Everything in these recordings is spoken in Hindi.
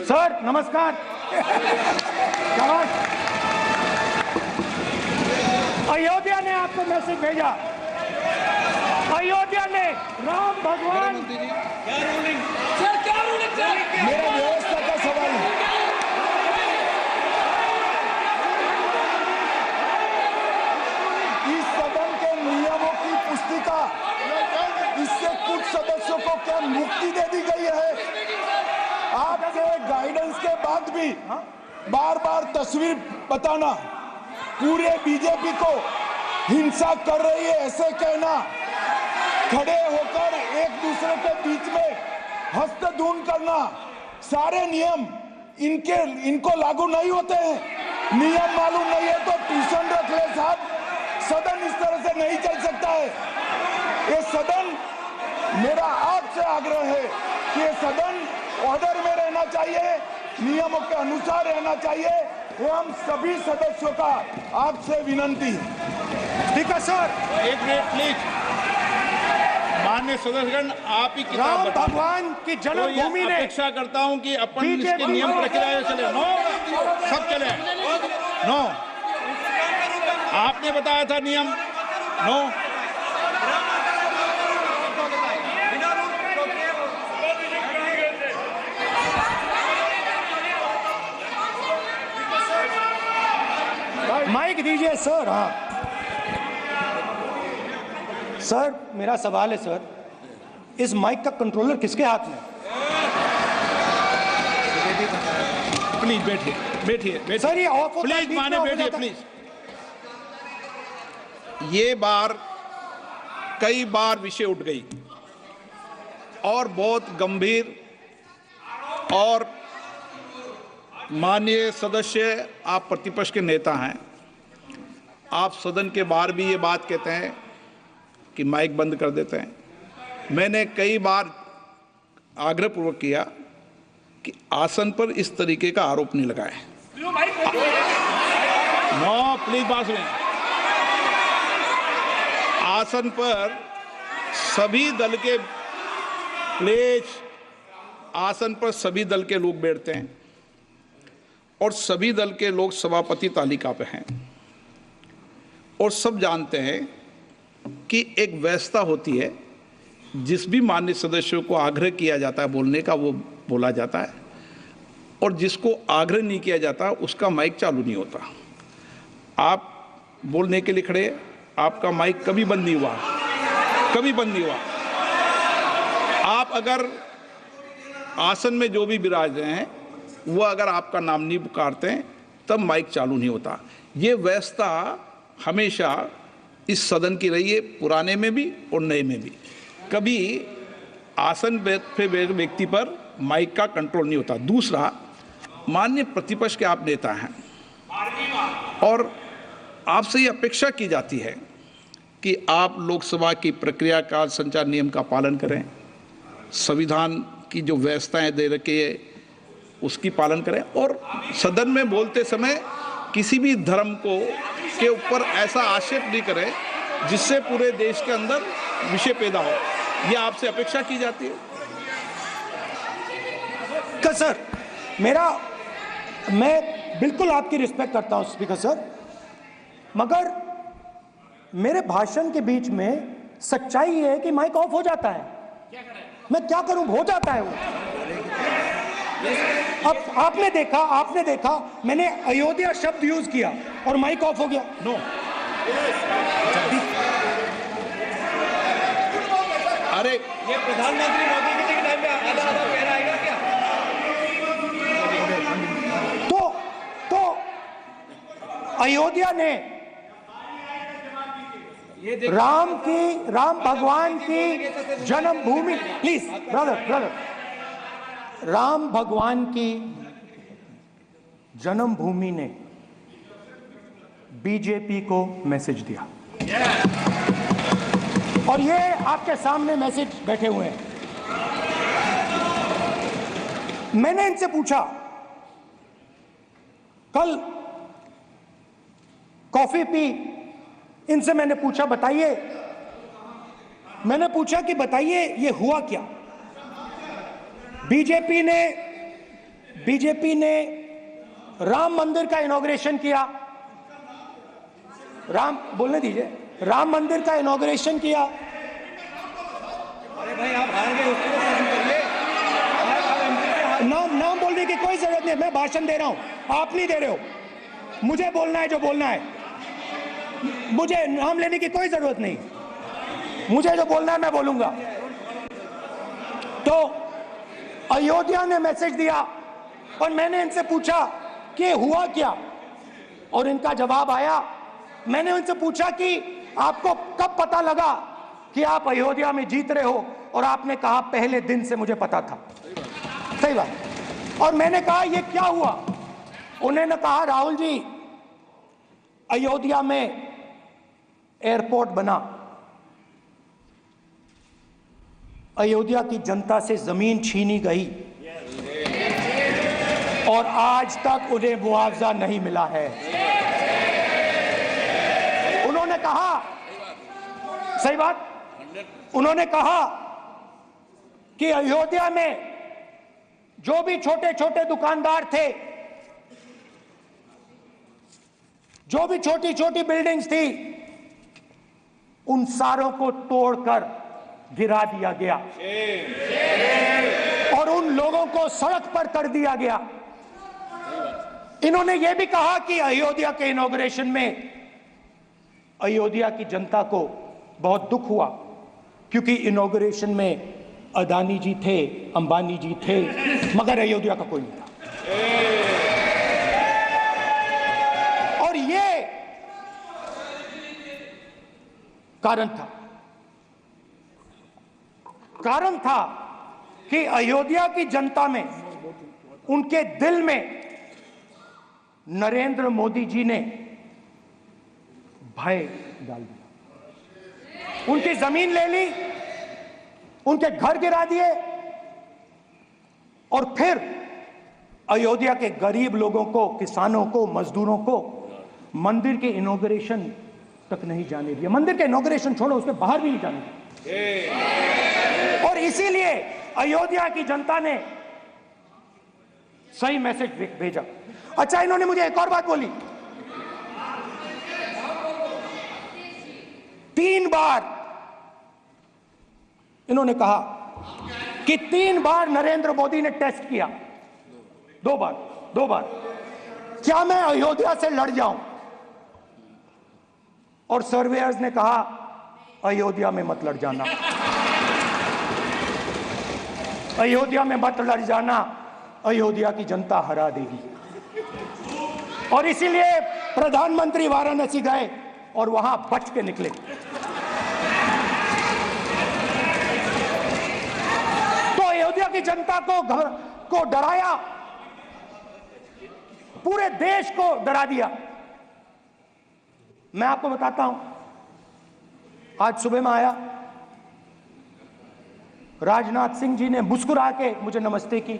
सर नमस्कार। अयोध्या ने आपको मैसेज भेजा। अयोध्या ने राम भगवान मेरा व्यवस्था का सवाल है। इस सदन के नियमों की पुस्तिका, इससे कुछ सदस्यों को क्या मुक्ति दे दी गई है? आपके गाइडेंस के बाद भी बार बार तस्वीर बताना, पूरे बीजेपी को हिंसा कर रही है ऐसे कहना, खड़े होकर एक दूसरे के बीच में हस्तधून करना, सारे नियम इनको लागू नहीं होते हैं। नियम मालूम नहीं है तो ट्यूशन रख ले साहब। सदन इस तरह से नहीं चल सकता है। ये सदन, मेरा आपसे आग्रह है कि ये सदन ऑर्डर में रहना चाहिए, नियमों के अनुसार रहना चाहिए। ये हम सभी सदस्यों का आपसे विनंती है। स्पीकर सर, एक मिनट प्लीज। माननीय सदस्यगण, आप ही किताब राम बताएं। भगवान की जन्मभूमि ने अपेक्षा करता हूं कि अपन इसके नियम प्रक्रिया चले। नो, सब चले। नो, आपने बताया था नियम। नो, माइक दीजिए सर। हाँ सर, मेरा सवाल है सर, इस माइक का कंट्रोलर किसके हाथ में? प्लीज बैठिए, बैठिए सर ये ऑफ होता है, प्लीज बीच माने में ऑफ हो बैठिए जाता है। प्लीज। ये बार कई बार विषय उठ गई और बहुत गंभीर, और माननीय सदस्य, आप प्रतिपक्ष के नेता हैं, आप सदन के बाहर भी ये बात कहते हैं कि माइक बंद कर देते हैं। मैंने कई बार आग्रहपूर्वक किया कि आसन पर इस तरीके का आरोप नहीं लगाएं। नो प्लीज, बात सुनिए। आसन पर सभी दल के, प्लीज, आसन पर सभी दल के लोग बैठते हैं और सभी दल के लोग सभापति तालिका पे हैं, और सब जानते हैं कि एक व्यवस्था होती है, जिस भी माननीय सदस्यों को आग्रह किया जाता है बोलने का वो बोला जाता है, और जिसको आग्रह नहीं किया जाता उसका माइक चालू नहीं होता। आप बोलने के लिए खड़े, आपका माइक कभी बंद नहीं हुआ, कभी बंद नहीं हुआ। आप अगर आसन में जो भी विराज रहे हैं वो अगर आपका नाम नहीं पुकारते हैं तब माइक चालू नहीं होता। ये व्यवस्था हमेशा इस सदन की रही है, पुराने में भी और नए में भी। कभी आसन पे व्यक्ति पर माइक का कंट्रोल नहीं होता। दूसरा, माननीय प्रतिपक्ष के आप नेता हैं और आपसे ये अपेक्षा की जाती है कि आप लोकसभा की प्रक्रिया का, संचार नियम का पालन करें, संविधान की जो व्यवस्थाएं दे रखी है उसकी पालन करें, और सदन में बोलते समय किसी भी धर्म को के ऊपर ऐसा आक्षेप नहीं करें जिससे पूरे देश के अंदर विषय पैदा हो। यह आपसे अपेक्षा की जाती है। सर, मैं बिल्कुल आपकी रिस्पेक्ट करता हूं स्पीकर सर, मगर मेरे भाषण के बीच में सच्चाई है कि माइक ऑफ हो जाता है। मैं क्या करूं, हो जाता है वो। अब आपने देखा मैंने अयोध्या शब्द यूज किया और माइक ऑफ हो गया। नो, अरे ये प्रधानमंत्री मोदी जी के टाइम में आधा पैर आएगा क्या? तो अयोध्या ने राम भगवान की जन्मभूमि, प्लीज ब्रदर, राम भगवान की जन्मभूमि ने बीजेपी को मैसेज दिया, और ये आपके सामने मैसेज बैठे हुए हैं। मैंने इनसे पूछा, कल कॉफी पी, इनसे मैंने पूछा बताइए ये हुआ क्या? बीजेपी ने बीजेपी ने राम मंदिर का इनॉग्रेशन किया, राम बोलने दीजिए, राम मंदिर का इनॉग्रेशन किया। अरे भाई आप हार गए, उसको तो करिए। नाम बोलने की कोई जरूरत नहीं, मैं भाषण दे रहा हूं, आप नहीं दे रहे हो। मुझे बोलना है जो बोलना है, मुझे नाम लेने की कोई जरूरत नहीं, मुझे जो बोलना है मैं बोलूंगा। तो अयोध्या ने मैसेज दिया और मैंने इनसे पूछा कि हुआ क्या, और इनका जवाब आया। मैंने उनसे पूछा कि आपको कब पता लगा कि आप अयोध्या में जीत रहे हो, और आपने कहा पहले दिन से मुझे पता था। सही बात। और मैंने कहा ये क्या हुआ, उन्होंने कहा राहुल जी अयोध्या में एयरपोर्ट बना, अयोध्या की जनता से जमीन छीनी गई और आज तक उन्हें मुआवजा नहीं मिला है। उन्होंने कहा, सही बात, उन्होंने कहा कि अयोध्या में जो भी छोटे छोटे दुकानदार थे, जो भी छोटी छोटी बिल्डिंग्स थी, उन सारों को तोड़कर गिरा दिया गया और उन लोगों को सड़क पर कर दिया गया। इन्होंने यह भी कहा कि अयोध्या के इनॉग्रेशन में अयोध्या की जनता को बहुत दुख हुआ, क्योंकि इनॉग्रेशन में अदानी जी थे, अंबानी जी थे, मगर अयोध्या का कोई नहीं था। और ये कारण था कि अयोध्या की जनता में, उनके दिल में नरेंद्र मोदी जी ने भय डाल दिया। उनकी जमीन ले ली, उनके घर गिरा दिए, और फिर अयोध्या के गरीब लोगों को, किसानों को, मजदूरों को मंदिर के इनॉग्रेशन तक नहीं जाने दिया। मंदिर के इनॉग्रेशन छोड़ो, उसमें बाहर भी नहीं जाने दिया। और इसीलिए अयोध्या की जनता ने सही मैसेज भेजा। अच्छा, इन्होंने मुझे एक और बात बोली, 3 बार इन्होंने कहा कि 3 बार नरेंद्र मोदी ने टेस्ट किया, 2 बार क्या मैं अयोध्या से लड़ जाऊं, और सर्वेयर्स ने कहा अयोध्या में मत लड़ जाना, अयोध्या में मत लड़ जाना, अयोध्या की जनता हरा देगी। और इसीलिए प्रधानमंत्री वाराणसी गए और वहां बच के निकले। तो अयोध्या की जनता को डराया, पूरे देश को डरा दिया। मैं आपको बताता हूं, आज सुबह में आया, राजनाथ सिंह जी ने मुस्कुरा के मुझे नमस्ते की,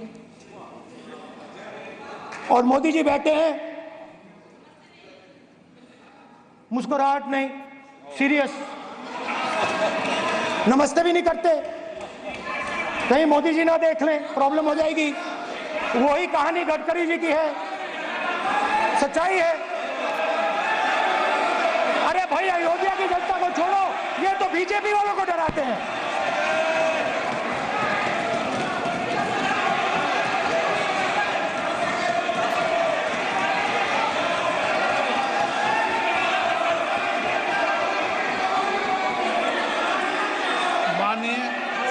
और मोदी जी बैठे हैं, मुस्कुराहट नहीं, सीरियस, नमस्ते भी नहीं करते, कहीं मोदी जी ना देख लें, प्रॉब्लम हो जाएगी। वही कहानी गडकरी जी की है, सच्चाई है। अरे भाई, अयोध्या की जनता को छोड़ो, ये तो बीजेपी वालों को डराते हैं।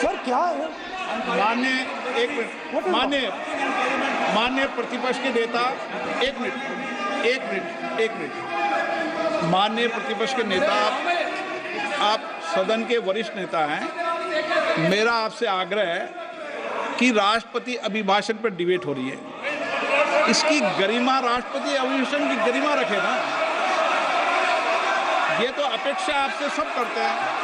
सर क्या है? माननीय प्रतिपक्ष के नेता, एक मिनट, माननीय प्रतिपक्ष के नेता, आप सदन के वरिष्ठ नेता हैं। मेरा आपसे आग्रह है कि राष्ट्रपति अभिभाषण पर डिबेट हो रही है, इसकी गरिमा, राष्ट्रपति अभिभाषण की गरिमा रखे ना। ये तो अपेक्षा आपसे सब करते हैं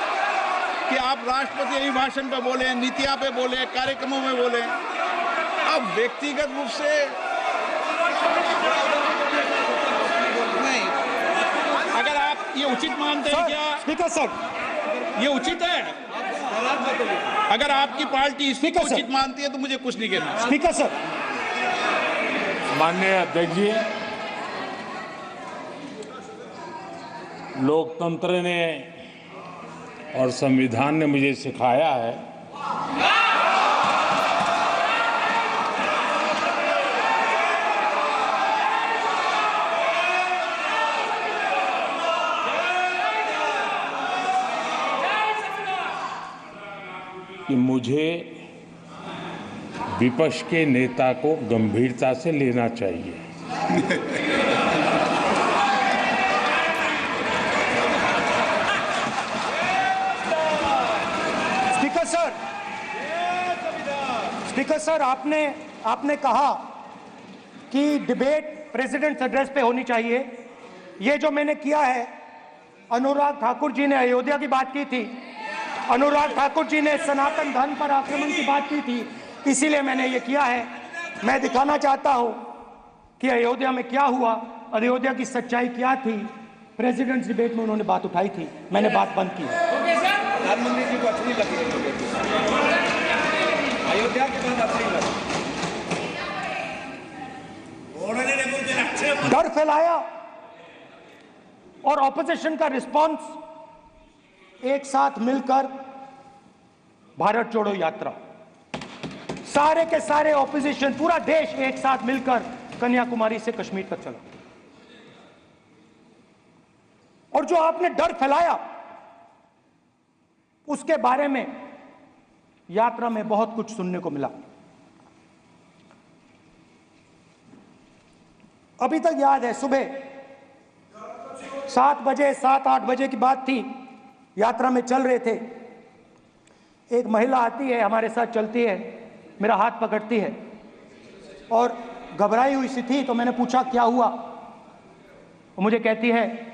कि आप राष्ट्रपति अभिभाषण पे बोले, नीतियां पे बोले, कार्यक्रमों में बोले। अब व्यक्तिगत रूप से नहीं, अगर आप ये उचित मानते हैं क्या? स्पीकर सर, ये उचित है? अगर आपकी पार्टी इसको उचित मानती है तो मुझे कुछ नहीं कहना। स्पीकर सर, माननीय अध्यक्ष जी, लोकतंत्र ने और संविधान ने मुझे सिखाया है कि मुझे विपक्ष के नेता को गंभीरता से लेना चाहिए। स्पीकर सर, आपने कहा कि डिबेट प्रेसिडेंट्स एड्रेस पे होनी चाहिए। ये जो मैंने किया है, अनुराग ठाकुर जी ने अयोध्या की बात की थी, अनुराग ठाकुर जी ने सनातन धर्म पर आक्रमण की बात की थी, इसीलिए मैंने ये किया है। मैं दिखाना चाहता हूं कि अयोध्या में क्या हुआ, अयोध्या की सच्चाई क्या थी। प्रेसिडेंट्स डिबेट में उन्होंने बात उठाई थी, मैंने बात बंद की। प्रधानमंत्री जी को अच्छी लगी अयोध्या के बाद अच्छी लगी, डर फैलाया और ऑपोजिशन का रिस्पांस, एक साथ मिलकर भारत जोड़ो यात्रा, सारे के सारे ऑपोजिशन, पूरा देश एक साथ मिलकर कन्याकुमारी से कश्मीर तक चला। और जो आपने डर फैलाया, उसके बारे में यात्रा में बहुत कुछ सुनने को मिला। अभी तक याद है, सुबह 7 बजे 7-8 बजे की बात थी, यात्रा में चल रहे थे, एक महिला आती है, हमारे साथ चलती है, मेरा हाथ पकड़ती है और घबराई हुई सी थी। तो मैंने पूछा क्या हुआ, वो मुझे कहती है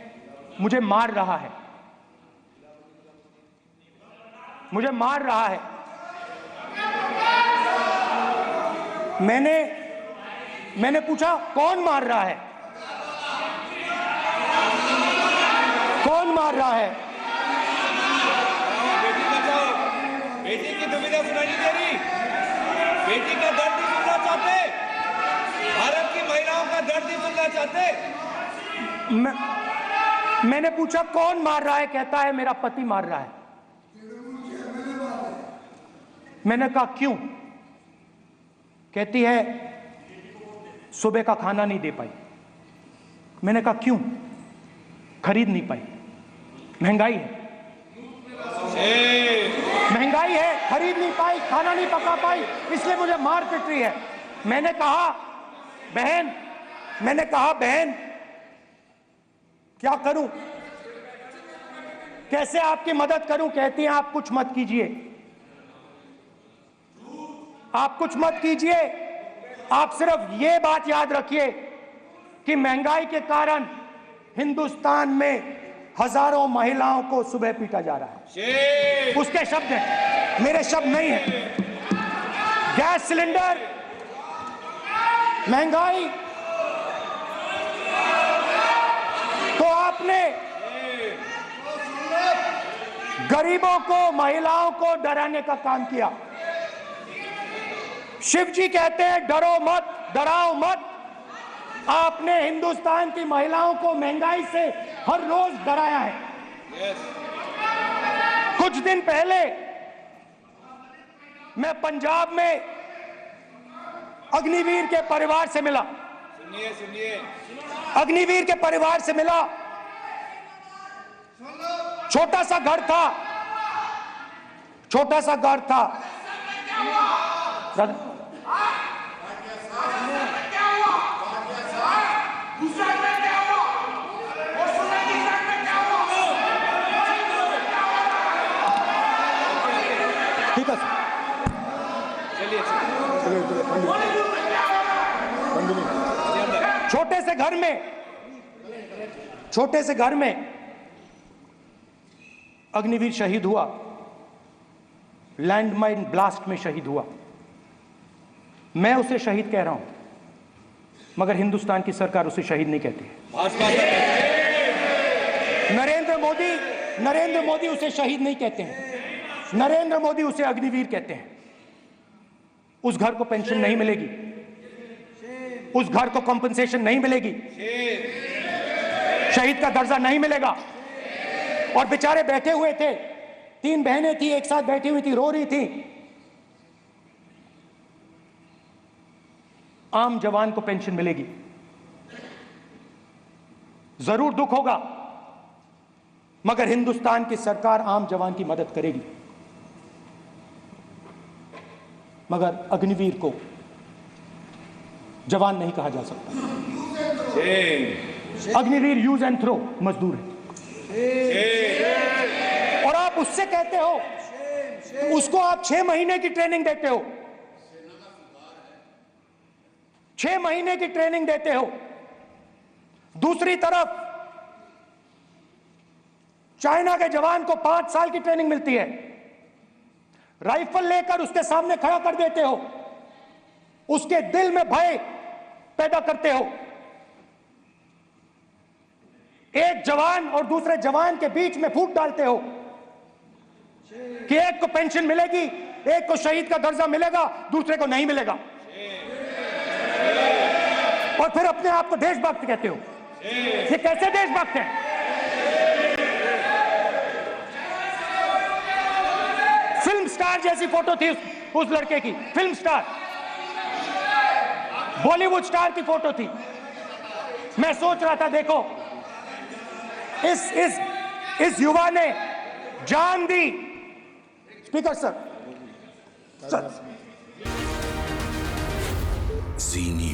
मुझे मार रहा है, मुझे मार रहा है। मैंने पूछा कौन मार रहा है, कौन मार रहा है? बेटी बचाओ, बेटी की दुविधा सुनाई नहीं दे रही, बेटी का दर्द नहीं सुनना चाहते, भारत की महिलाओं का दर्द नहीं सुनना चाहते। मैंने पूछा कौन मार रहा है, कहता है मेरा पति मार रहा है। मैंने कहा क्यों? कहती है सुबह का खाना नहीं दे पाई। मैंने कहा क्यों? खरीद नहीं पाई, महंगाई है, महंगाई है, खरीद नहीं पाई, खाना नहीं पका पाई, इसलिए मुझे मार पिट रही है। मैंने कहा बहन क्या करूं, कैसे आपकी मदद करूं? कहती हैं आप कुछ मत कीजिए, आप कुछ मत कीजिए, आप सिर्फ ये बात याद रखिए कि महंगाई के कारण हिंदुस्तान में हजारों महिलाओं को सुबह पीटा जा रहा है। उसके शब्द हैं, मेरे शब्द नहीं है। गैस सिलेंडर, महंगाई, तो आपने गरीबों को, महिलाओं को डराने का काम किया। शिव जी कहते हैं डरो मत, डराओ मत। आपने हिंदुस्तान की महिलाओं को महंगाई से हर रोज डराया है। कुछ दिन पहले मैं पंजाब में अग्निवीर के परिवार से मिला, अग्निवीर के परिवार से मिला। छोटा सा घर था, छोटा सा घर था। ठीक है छोटे से घर में अग्निवीर शहीद हुआ, लैंडमाइन ब्लास्ट में शहीद हुआ। मैं उसे शहीद कह रहा हूं, मगर हिंदुस्तान की सरकार उसे शहीद नहीं कहती है। नरेंद्र मोदी उसे शहीद नहीं कहते हैं, नरेंद्र मोदी उसे अग्निवीर कहते हैं। उस घर को पेंशन नहीं मिलेगी, उस घर को कॉम्पनसेशन नहीं मिलेगी, शहीद का दर्जा नहीं मिलेगा। और बेचारे बैठे हुए थे, 3 बहनें थी, एक साथ बैठी हुई थी, रो रही थी। आम जवान को पेंशन मिलेगी, जरूर दुख होगा, मगर हिंदुस्तान की सरकार आम जवान की मदद करेगी। मगर अग्निवीर को जवान नहीं कहा जा सकता। अग्निवीर यूज एंड थ्रो मजदूर है। और आप उससे कहते हो, उसको आप 6 महीने की ट्रेनिंग देते हो, 6 महीने की ट्रेनिंग देते हो। दूसरी तरफ चाइना के जवान को 5 साल की ट्रेनिंग मिलती है, राइफल लेकर उसके सामने खड़ा कर देते हो, उसके दिल में भय पैदा करते हो। एक जवान और दूसरे जवान के बीच में फूट डालते हो कि एक को पेंशन मिलेगी, एक को शहीद का दर्जा मिलेगा, दूसरे को नहीं मिलेगा, और फिर अपने आप को देशभक्त कहते हो। ये कैसे देशभक्त हैं? फिल्म स्टार जैसी फोटो थी उस लड़के की, फिल्म स्टार, बॉलीवुड स्टार की फोटो थी। मैं सोच रहा था, देखो इस युवा ने जान दी। Speaker sir, Zee News.